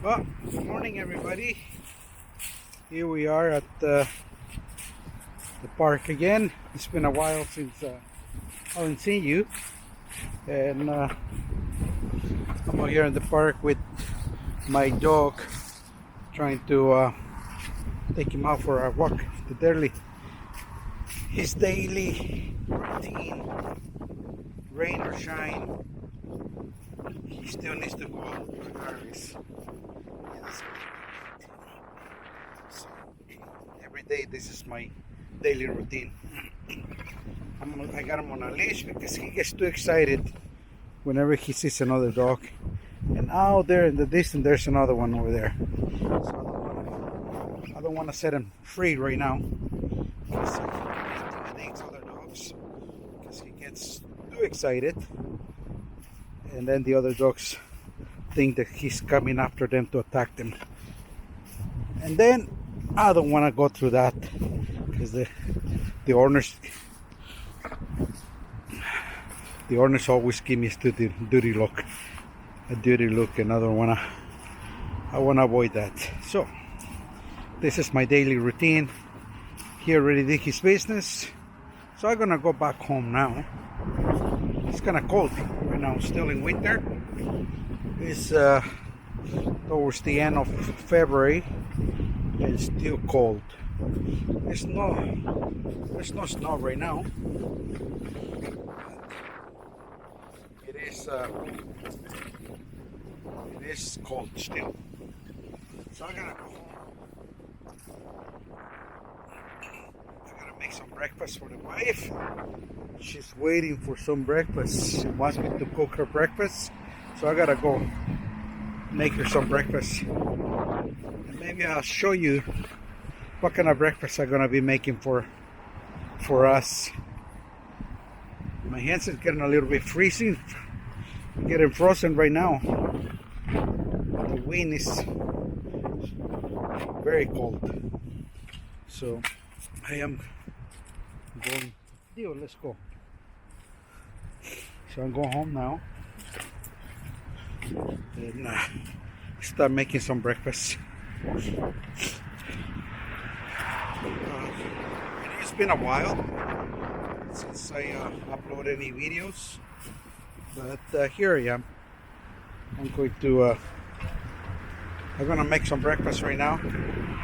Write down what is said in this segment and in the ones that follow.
Well, good morning everybody. Here we are at the park again. It's been a while since I haven't seen you. And I'm out here in the park with my dog, trying to take him out for a walk. His daily routine, rain or shine, he still needs to go out regardless. So every day this is my daily routine. I got him on a leash because he gets too excited whenever he sees another dog. And out there in the distance there's another one over there. So I don't want to set him free right now because he intimidates other dogs because he gets too excited, and then the other dogs think that he's coming after them to attack them. And then I don't want to go through that because the owners always give me a dirty look, and I want to avoid that. So this is my daily routine. He already did his business, so I'm gonna go back home now. It's kind of cold right now, still in winter. It's towards the end of February and still cold. There's no snow right now. It is cold still. So I'm gonna go home. I gotta make some breakfast for the wife. She's waiting for some breakfast. She wants me to cook her breakfast, so I gotta go make her some breakfast. And maybe I'll show you what kind of breakfast I'm gonna be making for us. My hands are getting a little bit freezing, getting frozen right now. The wind is very cold, so I am going. Let's go. So I'm going home now and start making some breakfast. It's been a while since I uploaded any videos, but here I am. I'm gonna make some breakfast right now, and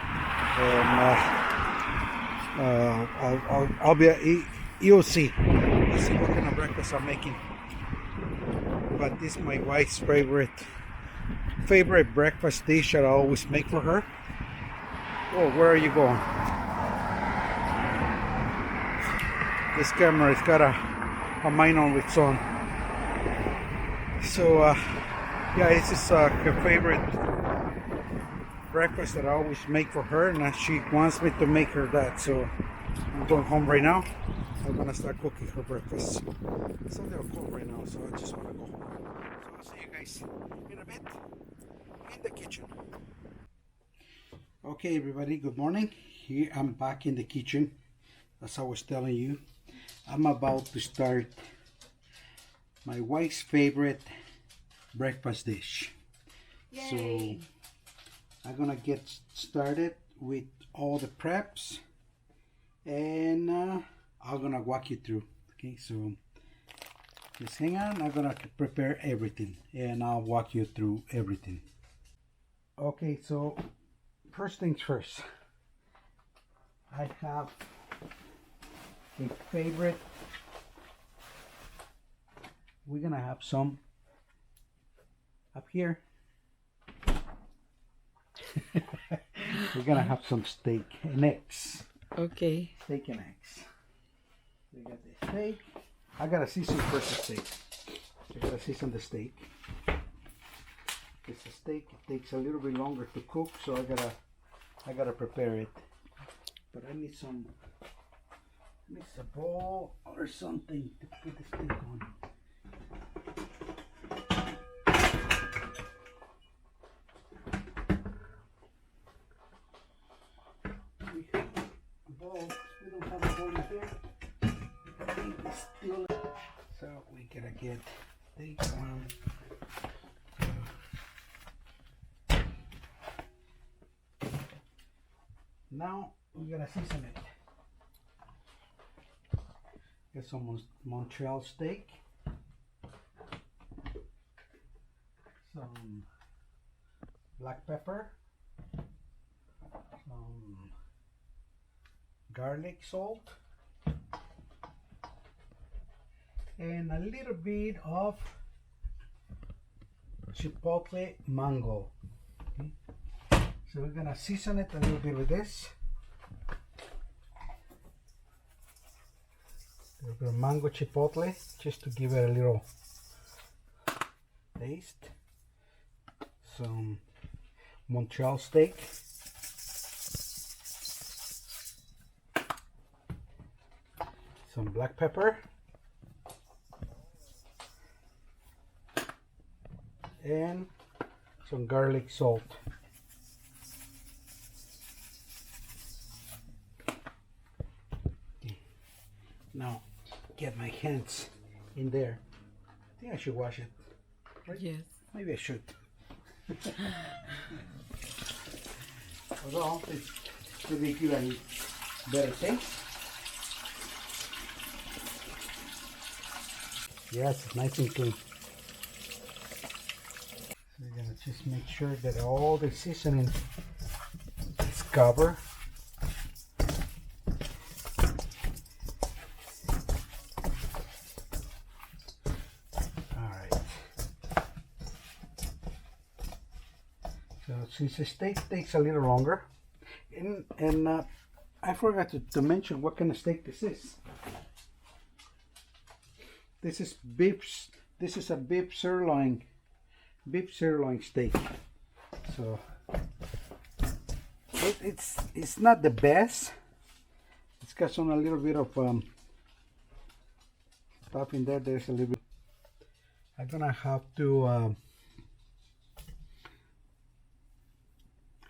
I'll be. You'll see what kind of breakfast I'm making. But this is my wife's favorite breakfast dish that I always make for her. Oh, where are you going? This camera has got a mind on its own. So yeah, this is her favorite breakfast that I always make for her, and she wants me to make her that. So I'm going home right now. I'm gonna start cooking her breakfast. It's a little cold right now, so I just wanna go home. So I'll see you guys in a bit in the kitchen. Okay, everybody, good morning. Here I'm back in the kitchen. As I was telling you, I'm about to start my wife's favorite breakfast dish. Yay. So I'm gonna get started with all the preps, and I'm gonna walk you through. Okay, so just hang on. I'm gonna prepare everything and I'll walk you through everything. Okay, so first things first, I have a favorite. We're gonna have some up here. We're gonna have some steak and eggs. Okay. Steak and eggs. We got the steak. I gotta season first the steak. I gotta season the steak. It's a steak. It takes a little bit longer to cook, so I gotta prepare it. But I need a bowl or something to put the steak on. We have a bowl. We don't have a bowl in here. So we gotta get steak one. Now we're gonna season it. Get some Montreal steak, some black pepper, some garlic salt, and a little bit of chipotle mango. Okay. So we're gonna season it a little bit with this. A little bit of mango chipotle, just to give it a little taste. Some Montreal steak. Some black pepper. And some garlic salt. Okay. Now get my hands in there. I think I should wash it. Right? Yes. Maybe I should. Although it's really give a better taste. Yes, it's nice and clean. So we're gonna just make sure that all the seasoning is covered. So since the steak takes a little longer, and I forgot to mention what kind of steak this is. This is beef. This is a beef sirloin steak. So it's not the best. It's got some a little bit of stuff in there. There's a little bit. I'm gonna have to.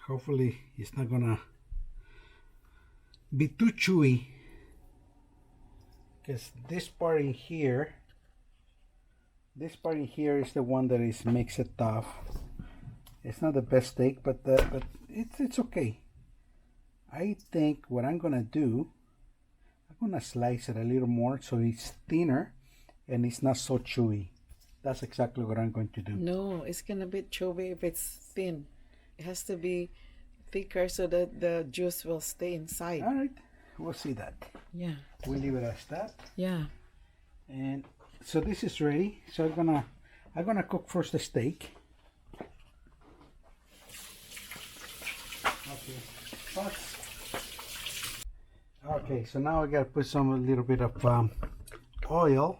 Hopefully it's not gonna be too chewy, because this part in here is the one that makes it tough. It's not the best steak, but it's okay. I think what I'm gonna do, I'm gonna slice it a little more so it's thinner and it's not so chewy. That's exactly what I'm going to do. No, it's gonna be chewy if it's thin. It has to be thicker so that the juice will stay inside. All right, we'll see that. Yeah. We'll leave it as that. Yeah. And so this is ready. So I'm gonna cook first the steak. Okay. Okay. So now I gotta put a little bit of oil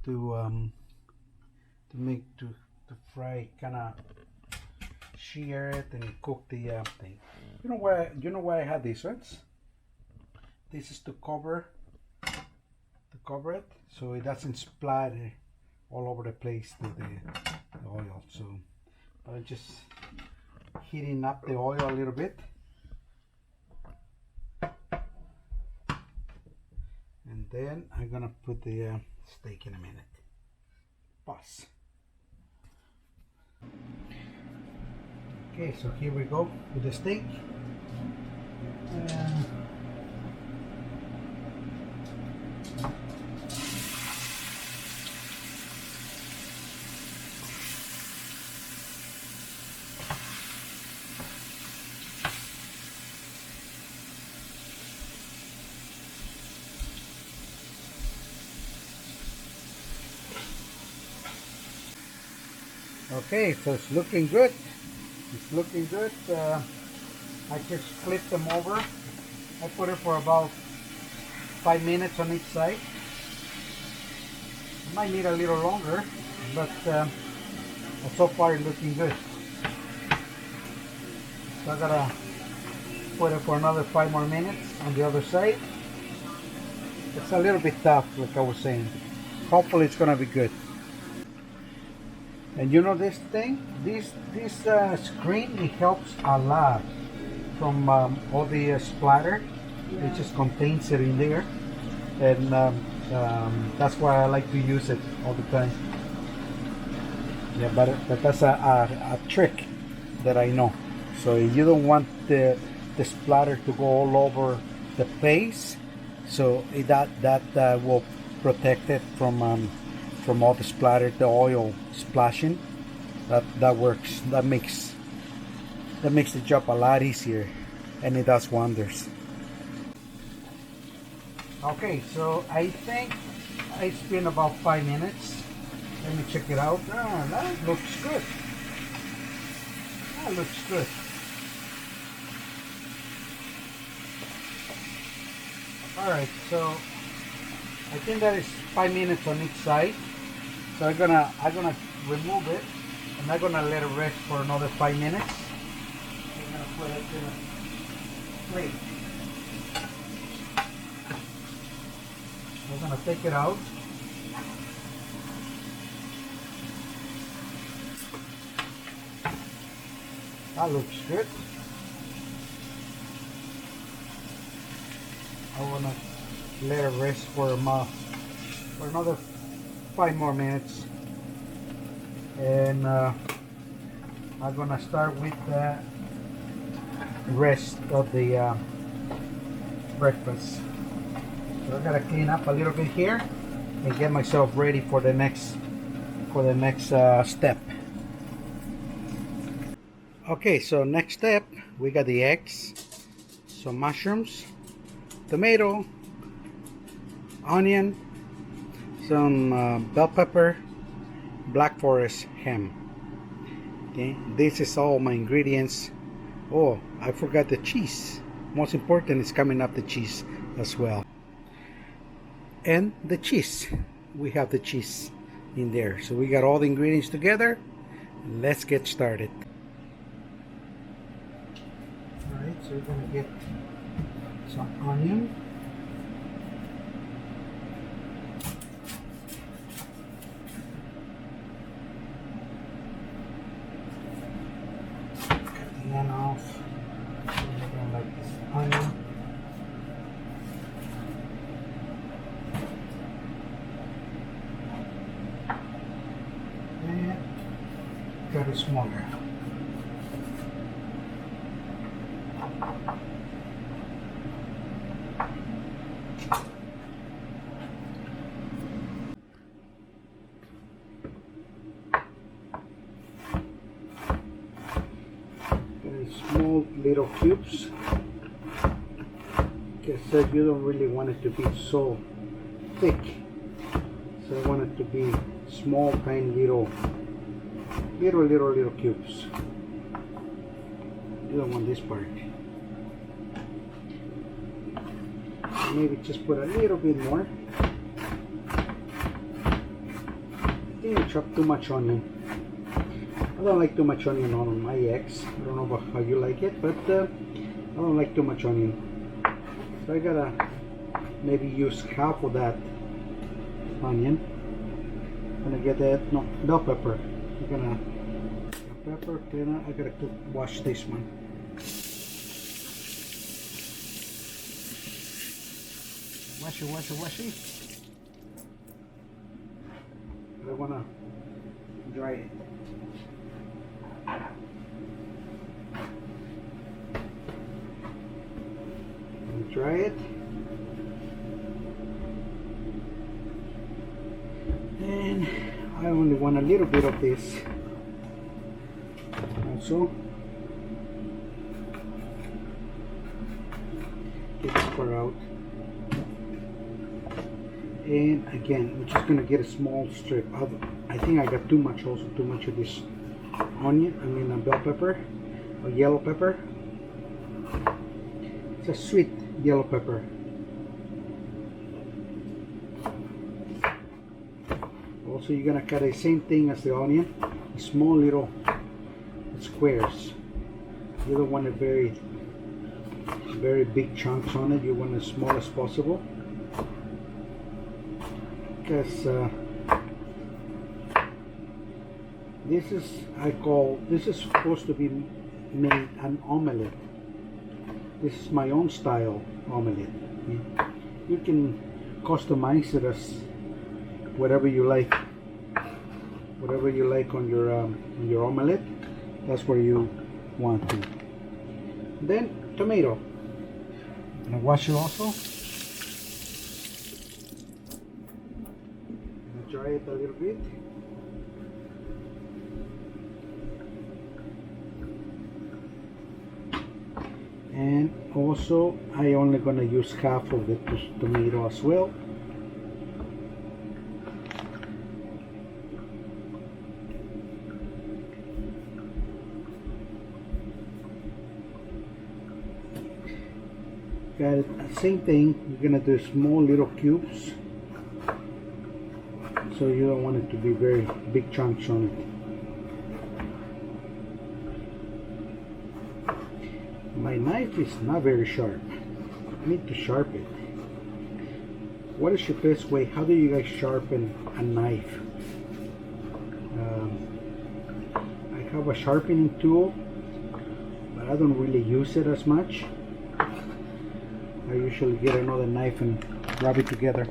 to fry, kind of shear it and cook the thing. You know why I have these ones? This is to cover it so it doesn't splatter all over the place to the oil. So I'm just heating up the oil a little bit, and then I'm gonna put the steak in a minute. Pause. Okay, so here we go with the steak. Okay, so it's looking good. It's looking good. I just flip them over. I put it for about 5 minutes on each side. It might need a little longer, but so far it's looking good. So I gotta put it for another 5 more minutes on the other side. It's a little bit tough, like I was saying. Hopefully it's gonna be good. And you know this thing, this screen, it helps a lot from all the splatter. It just contains it in there, and that's why I like to use it all the time. Yeah, but that's a trick that I know. So if you don't want the splatter to go all over the place, so that will protect it from all the splatter, the oil splashing. That works. That makes the job a lot easier, and it does wonders. Okay, so I think it's been about 5 minutes. Let me check it out. Ah, that looks good. That looks good. Alright, so I think that is 5 minutes on each side. So I'm gonna remove it, and I'm gonna let it rest for another 5 minutes. I'm gonna put it in a plate. We're gonna take it out. That looks good. I wanna let it rest for another 5 more minutes, and I'm gonna start with the rest of the breakfast. So I gotta clean up a little bit here and get myself ready for the next step. Okay, so next step, we got the eggs, some mushrooms, tomato, onion, some bell pepper, black forest ham. Okay, this is all my ingredients. Oh, I forgot the cheese. Most important is coming up the cheese as well. And the cheese. We have the cheese in there. So we got all the ingredients together. Let's get started. Alright, so we're gonna get some onion. Cut the end off. We're gonna like this onion. And cut it smaller. Small little cubes, because you don't really want it to be so thick, so I want it to be small, tiny little cubes. You don't want this part. Maybe just put a little bit more. Didn't chop too much onion. I don't like too much onion on my eggs. I don't know about how you like it, but I don't like too much onion. So I gotta maybe use half of that onion. I'm gonna get that, no, bell pepper. I'm gonna, bell pepper, then I gotta wash this one. Wash it. I wanna dry it. Dry it, and I only want a little bit of this also. Get this part out, and again we're just gonna get a small strip. I think I got too much of this onion, bell pepper or yellow pepper. It's a sweet yellow pepper. Also, you're gonna cut the same thing as the onion, small little squares. You don't want it very big chunks on it. You want it as small as possible, because this is supposed to be made an omelette. This is my own style omelette. You can customize it as whatever you like. Whatever you like on your omelette, that's where you want to. Then tomato. I'm gonna wash it also. I'm gonna dry it a little bit. And also I only gonna use half of the tomato as well. Got it. Same thing, you're gonna do small little cubes, so you don't want it to be very big chunks on it. My knife is not very sharp. I need to sharpen it. What is your best way? How do you guys sharpen a knife? I have a sharpening tool, but I don't really use it as much. I usually get another knife and rub it together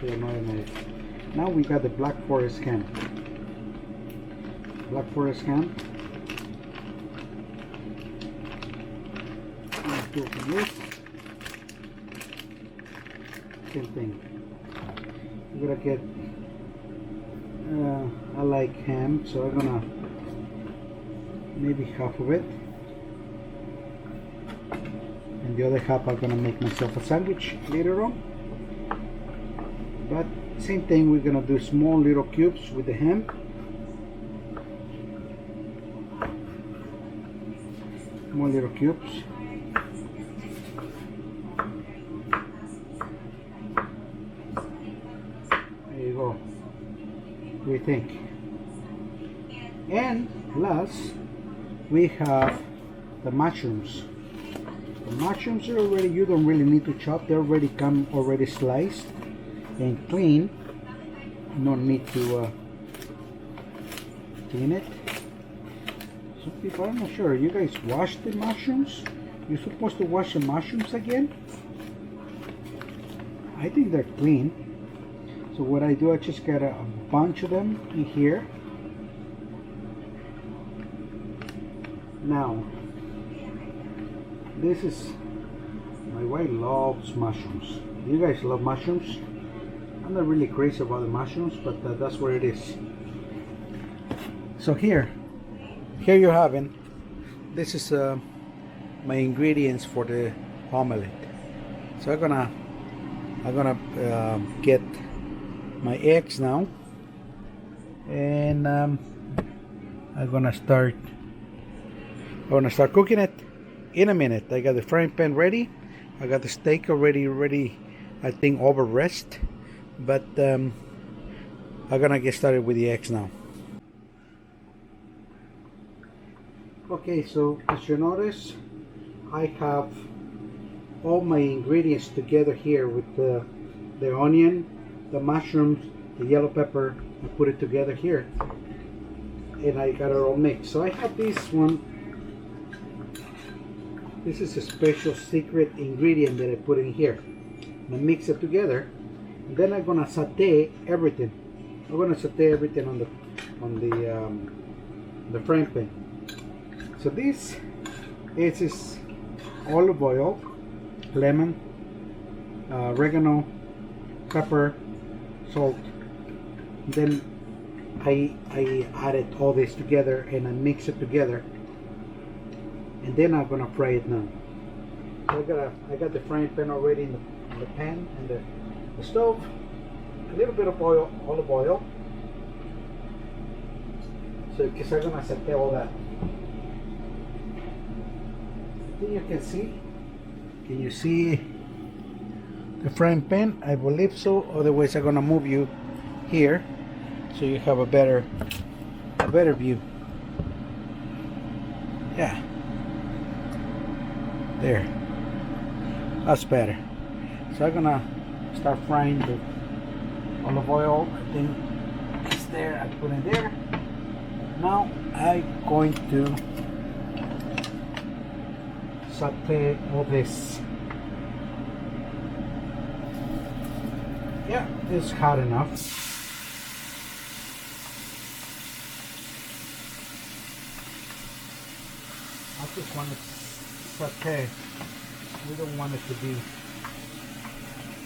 with another knife. Now we got the Black Forest ham. Black Forest ham. To open this. Same thing. I'm gonna get. I like ham, so I'm gonna maybe half of it. And the other half I'm gonna make myself a sandwich later on. But same thing, we're gonna do small little cubes with the ham. Small little cubes. There you go. What do you think? And last, we have the mushrooms. The mushrooms are already, you don't really need to chop, they already come already sliced and clean. No need to clean it. Some people, I'm not sure, you guys wash the mushrooms? You're supposed to wash the mushrooms again? I think they're clean. So what I do, I just got a bunch of them in here. Now, this is, my wife loves mushrooms. You guys love mushrooms? I'm not really crazy about the mushrooms, but that's what it is. So here you have it. This is my ingredients for the omelette. So I'm gonna get my eggs now, and I'm gonna start cooking it in a minute. I got the frying pan ready. I got the steak already I think over rest, but I'm gonna get started with the eggs now. Okay, so as you notice, I have all my ingredients together here with the onion, the mushrooms, the yellow pepper. I put it together here, and I got it all mixed. So I have this one. This is a special secret ingredient that I put in here. I mix it together, and then I'm gonna saute everything. I'm gonna saute everything on the frying pan. So this is olive oil, lemon, oregano, pepper, salt. Then I added all this together and I mix it together, and then I'm gonna fry it now. So I got the frying pan already in the pan and the stove. A little bit of oil, olive oil. So because I'm gonna saute all that. I think you can see. Can you see the frying pan? I believe so. Otherwise, I'm gonna move you here so you have a better view. Yeah. There. That's better. So I'm gonna start frying the olive oil. I think it's there. I put it there. Now I'm going to saute all this. Yeah, it's hot enough. I just want to saute. We don't want it to be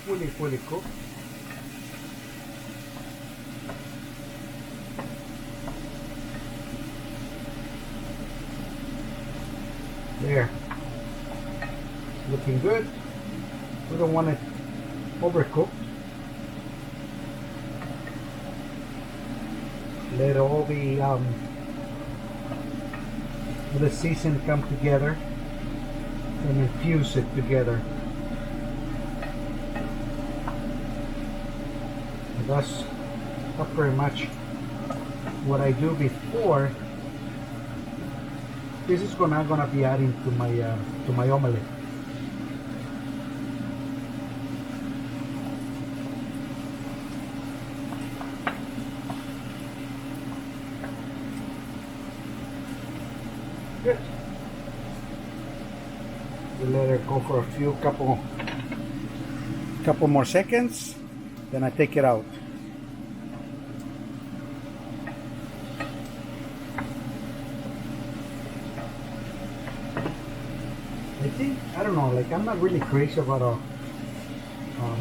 fully cooked. There. Looking good. We don't want it overcooked. Let all the season come together and infuse it together. That's pretty much what I do before. This is gonna be adding to my omelette. Good. We let it go for a couple more seconds, then I take it out. I don't know, like I'm not really crazy about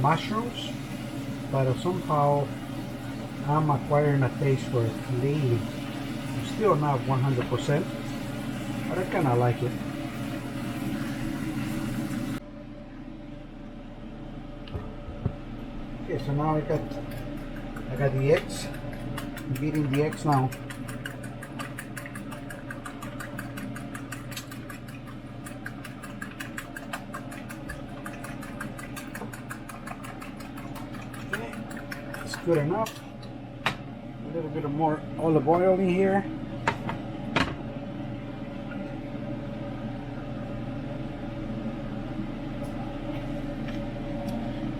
mushrooms, but somehow I'm acquiring a taste for it lately. I'm still not 100%, but I kind of like it. Okay, so now I got the eggs. I'm beating the eggs now. Good enough. A little bit of more olive oil in here.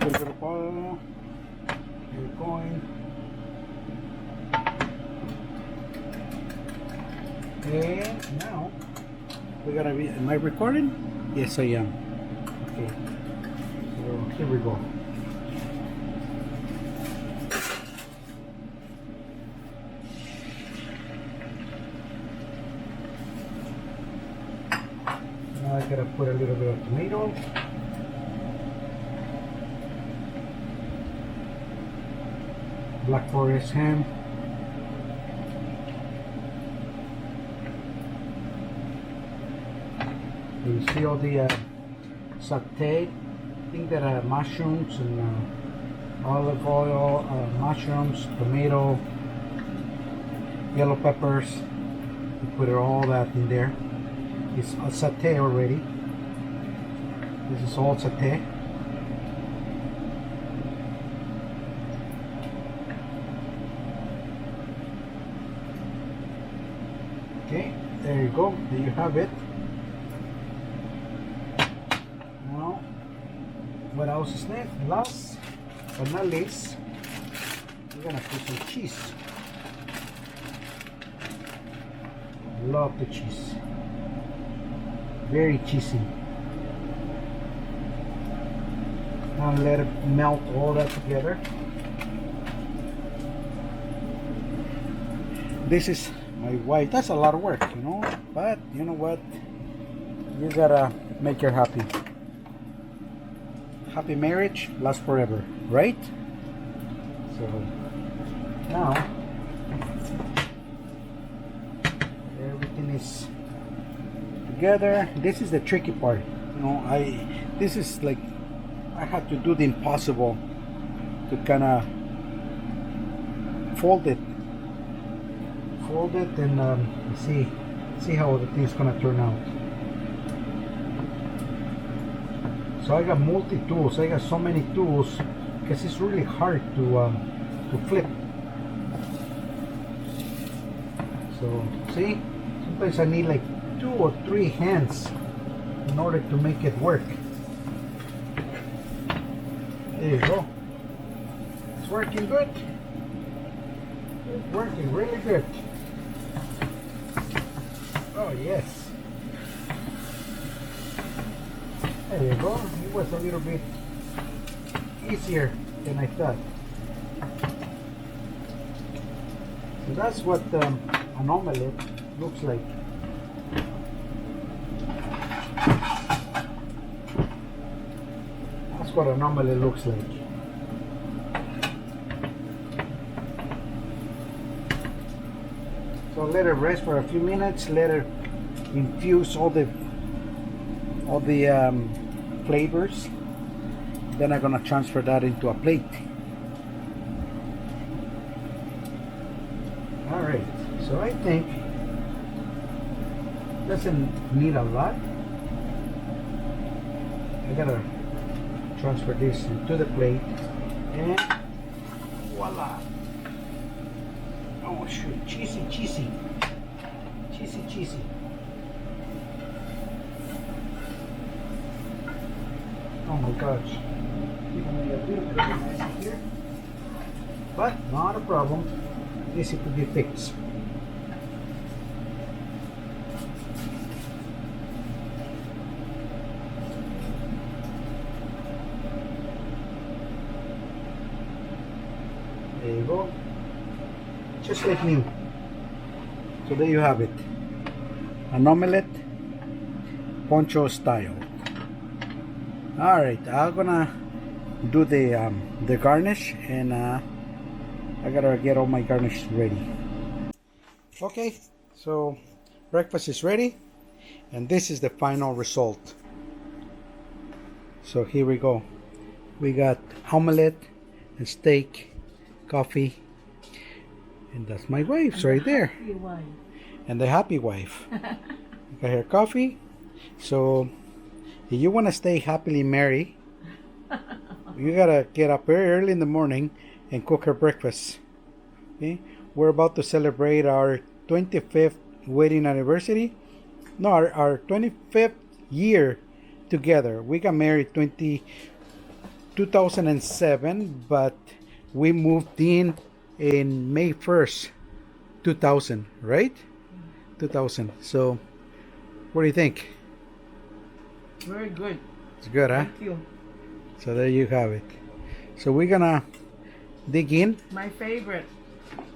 A little bit of oil. Here we're going. And now we're gonna be. Am I recording? Yes, I am. Okay. So here we go. Now I gotta put a little bit of tomato. Black forest ham. You see all the saute. I think that mushrooms and olive oil, mushrooms, tomato, yellow peppers. You put all that in there. It's a saute already. This is all saute. Okay, there you go. There you have it. Now, what else is next? Last but not least, we're gonna put some cheese. Love the cheese. Very cheesy. Now let it melt all that together. This is my wife. That's a lot of work, you know, but you know what? You gotta make her happy. Happy marriage lasts forever, right? So now everything is together. This is the tricky part, you know. This is like I had to do the impossible to kind of fold it and see how the thing's gonna turn out. So I got multi-tools. I got so many tools because it's really hard to flip. So see, sometimes I need like 2 or 3 hands in order to make it work. There you go. It's working good. It's working really good. Oh yes. There you go. It was a little bit easier than I thought. So that's what an omelette looks like. That's what an omelette looks like. So let it rest for a few minutes. Let it infuse all the flavors. Then I'm gonna transfer that into a plate. All right. So I think doesn't need a lot. I gotta transfer this into the plate and voila. Oh shoot, cheesy, cheesy. Cheesy, cheesy. Oh my gosh. Even a little bit of messy here. But not a problem. Easy to be fixed. There you go. Just like new. So there you have it. An omelette, Poncho style. Alright, I'm gonna do the garnish, and I gotta get all my garnish ready. Okay, so breakfast is ready, and this is the final result. So here we go. We got omelette and steak, coffee, and that's my wife's right there. And the happy wife. Got her coffee. So if you want to stay happily married, you gotta get up very early in the morning and cook her breakfast. Okay, we're about to celebrate our 25th wedding anniversary. No, our 25th year together. We got married 2007, but we moved in May 1st, 2000, right? 2000. So, what do you think? Very good. It's good, huh? Thank you. So there you have it. So we're gonna dig in. My favorite.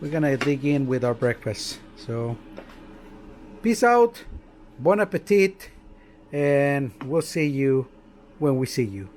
We're gonna dig in with our breakfast. So, peace out, bon appetit, and we'll see you when we see you.